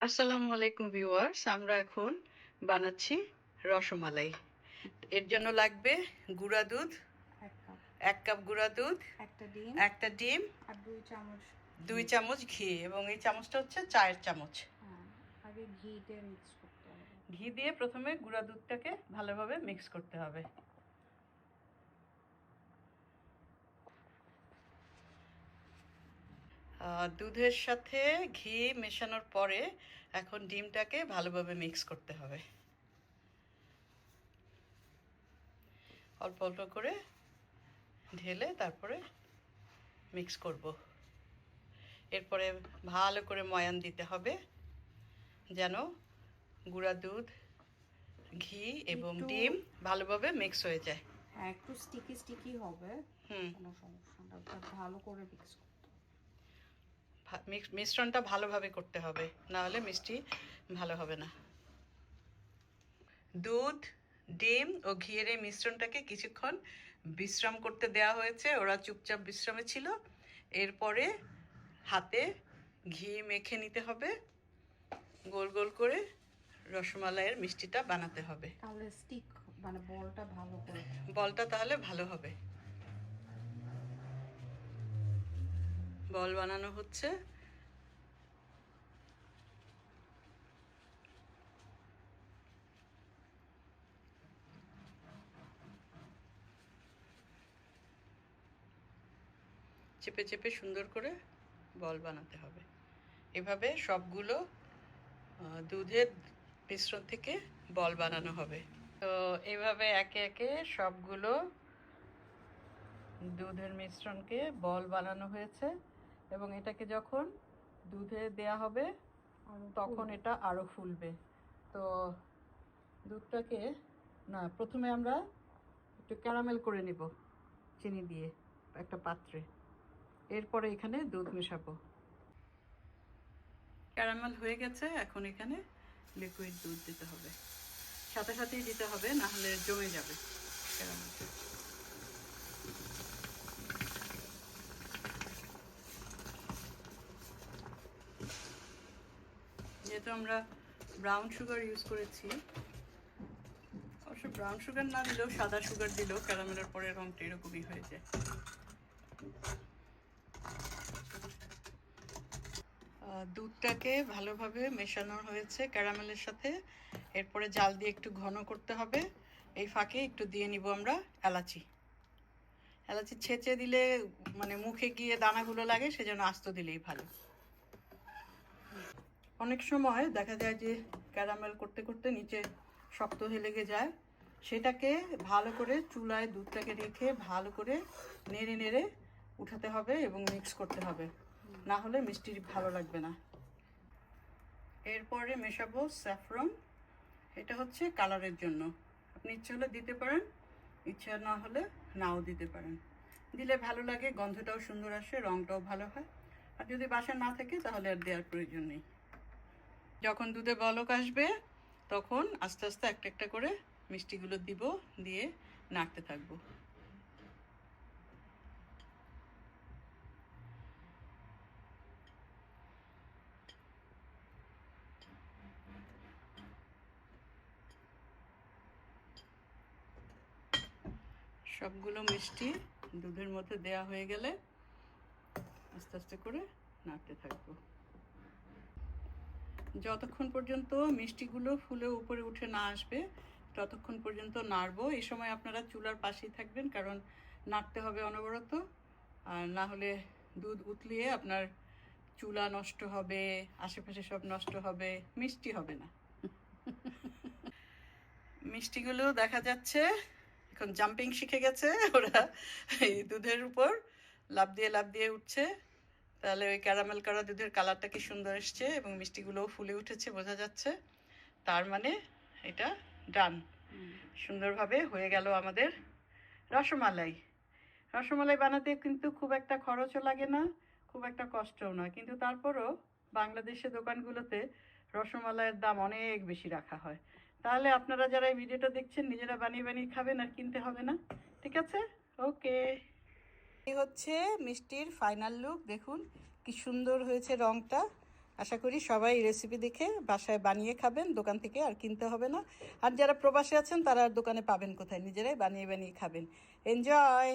আসসালামু আলাইকুম ভিউয়ার্স, আমরা এখন বানাচ্ছি রসমালাই। এর জন্য লাগবে গুঁড়া দুধ ১ কাপ, 1 কাপ গুঁড়া দুধ, ১টা ডিম একটা ডিম, আর ২ চামচ 2 ঘি। চামচ ঘি এবং এই চামচটা হচ্ছে চায়ের চামচ। হ্যাঁ, আগে ঘিটা মিক্স করতে হবে। ঘি দিয়ে প্রথমে গুঁড়া দুধটাকে ভালোভাবে মিক্স করতে হবে। দুধের সাথে ঘি মেশানোর পরে এখন ডিমটাকে ভালোভাবে মিক্স করতে হবে। অল্প অল্প করে ঢেলে তারপরে মিক্স করব। এরপরে ভালো করে ময়ান দিতে হবে যেন গুঁড়া দুধ, ঘি এবং একটু ডিম ভালোভাবে মিক্স হয়ে যায়। হ্যাঁ, একটু স্টিকি স্টিকি হবে, হুম, কোনো সমস্যা না। ওটা ভালো করে মিক্স করতে হবে। মিশ্রণটা ভালোভাবে করতে হবে, না হলে মিষ্টি ভালো হবে না। দুধ, ডিম ও ঘিয়ের এই মিশ্রণটাকে কিছুক্ষণ বিশ্রাম করতে দেওয়া হয়েছে। ওরা চুপচাপ বিশ্রামে ছিল। এরপরে হাতে ঘি মেখে নিতে হবে, গোল গোল করে রসমালাইয়ের মিষ্টিটা বানাতে হবে। তাহলে স্টিক মানে বলটা ভালো করে বলটা তাহলে ভালো হবে। বল বানানো হচ্ছে। চেপে চেপে সুন্দর করে বল বানাতে হবে। এভাবে সবগুলো দুধের মিশ্রণ থেকে বল বানানো হবে। তো এভাবে একে একে সবগুলো দুধের মিশ্রণকে বল বানানো হয়েছে এবং এটাকে যখন দুধে দেয়া হবে তখন এটা আরও ফুলবে। তো দুধটাকে প্রথমে আমরা একটু ক্যারামেল করে নিব চিনি দিয়ে একটা পাত্রে। এরপরে এখানে দুধ মেশাবো। ক্যারামেল হয়ে গেছে, এখন এখানে লিকুইড দুধ দিতে হবে। সাথে সাথেই দিতে হবে, না হলে জমে যাবে ক্যারামেলটা। যেহেতু আমরা ব্রাউন সুগার ইউজ করেছি, অবশ্য ব্রাউন সুগার না দিলেও সাদা সুগার দিলেও ক্যারামেলের পরে রঙটা এরকমই হয়ে যায়। দুধটাকে ভালোভাবে মেশানো হয়েছে ক্যারামেলের সাথে। এরপরে জাল দিয়ে একটু ঘন করতে হবে। এই ফাঁকে একটু দিয়ে নিব আমরা এলাচি। এলাচি ছেঁচে দিলে মানে মুখে গিয়ে দানাগুলো লাগে, সেজন্য আস্ত দিলেই ভালো। অনেক সময় দেখা যায় যে ক্যারামেল করতে করতে নিচে শক্ত হয়ে লেগে যায়। সেটাকে ভালো করে চুলায় দুধটাকে রেখে ভালো করে নেড়ে নেড়ে উঠাতে হবে এবং মিক্স করতে হবে, না হলে মিষ্টি ভালো লাগবে না। এরপরে মেশাবো স্যাফরন। এটা হচ্ছে কালারের জন্য। আপনি ইচ্ছে হলে দিতে পারেন, ইচ্ছা না হলে নাও দিতে পারেন। দিলে ভালো লাগে, গন্ধটাও সুন্দর আসে, রঙটাও ভালো হয়। আর যদি বাসা না থাকে তাহলে আর দেওয়ার প্রয়োজন নেই। যখন দুধে বলক আসবে তখন আস্তে আস্তে একটা একটা করে মিষ্টিগুলো দিব, দিয়ে নাড়তে থাকবো। সবগুলো মিষ্টি দুধের মধ্যে দেয়া হয়ে গেলে আস্তে আস্তে করে নাড়তে থাকবো যতক্ষণ পর্যন্ত মিষ্টিগুলো ফুলে উপরে উঠে না আসবে, ততক্ষণ পর্যন্ত নাড়বো। এই সময় আপনারা চুলার পাশেই থাকবেন, কারণ নাড়তে হবে অনবরত। আর না হলে দুধ উতলিয়ে আপনার চুলা নষ্ট হবে, আশেপাশে সব নষ্ট হবে, মিষ্টি হবে না। মিষ্টিগুলো দেখা যাচ্ছে এখন জাম্পিং শিখে গেছে ওরা, এই দুধের উপর লাফ দিয়ে উঠছে। তাহলে ওই ক্যারামেল করা দুধের কালারটা কি সুন্দর এসছে এবং মিষ্টিগুলোও ফুলে উঠেছে, বোঝা যাচ্ছে। তার মানে এটা ডান, সুন্দরভাবে হয়ে গেল আমাদের রসমালাই। রসমালাই বানাতে কিন্তু খুব একটা খরচও লাগে না, খুব একটা কষ্টও নয়, কিন্তু তারপরও বাংলাদেশে দোকানগুলোতে রসমালাইয়ের দাম অনেক বেশি রাখা হয়। তাহলে আপনারা যারা এই ভিডিওটা দেখছেন নিজেরা বানিয়ে বানিয়ে খাবেন, আর কিনতে হবে না। ঠিক আছে, ওকে। এই হচ্ছে মিষ্টির ফাইনাল লুক। দেখুন কি সুন্দর হয়েছে রংটা, আশা করি সবাই রেসিপি দেখে বাসায় বানিয়ে খাবেন, দোকান থেকে আর কিনতে হবে না। আর যারা প্রবাসে আছেন তারা আর দোকানে পাবেন কোথায়, নিজেরাই বানিয়ে বানিয়ে খাবেন। এনজয়।